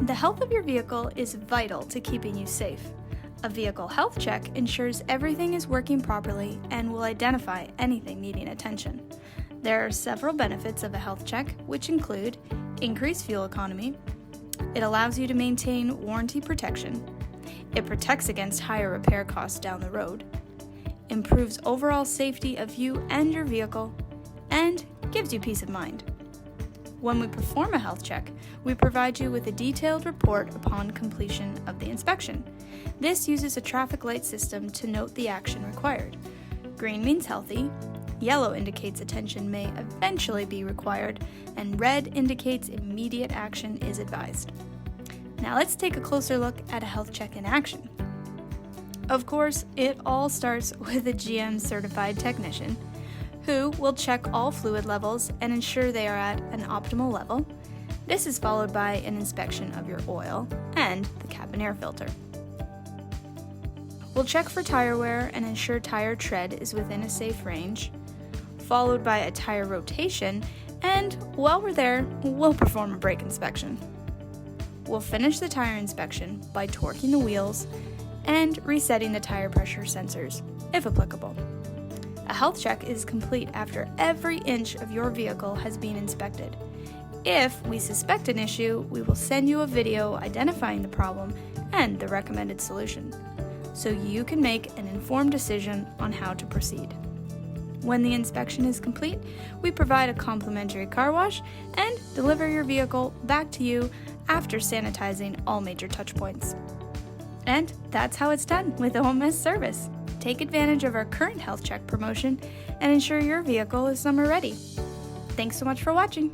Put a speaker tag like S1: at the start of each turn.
S1: The health of your vehicle is vital to keeping you safe. A vehicle health check ensures everything is working properly and will identify anything needing attention. There are several benefits of a health check, which include increased fuel economy. It allows you to maintain warranty protection. It protects against higher repair costs down the road, improves overall safety of you and your vehicle, and gives you peace of mind. When we perform a health check, we provide you with a detailed report upon completion of the inspection. This uses a traffic light system to note the action required. Green means healthy, yellow indicates attention may eventually be required, and red indicates immediate action is advised. Now let's take a closer look at a health check in action. Of course, it all starts with a GM certified technician who will check all fluid levels and ensure they are at an optimal level. This is followed by an inspection of your oil and the cabin air filter. We'll check for tire wear and ensure tire tread is within a safe range, followed by a tire rotation, and while we're there, we'll perform a brake inspection. We'll finish the tire inspection by torquing the wheels and resetting the tire pressure sensors, if applicable. A health check is complete after every inch of your vehicle has been inspected. If we suspect an issue, we will send you a video identifying the problem and the recommended solution, so you can make an informed decision on how to proceed. When the inspection is complete, we provide a complimentary car wash and deliver your vehicle back to you after sanitizing all major touch points. And that's how it's done with OMS service. Take advantage of our current health check promotion and ensure your vehicle is summer ready. Thanks so much for watching.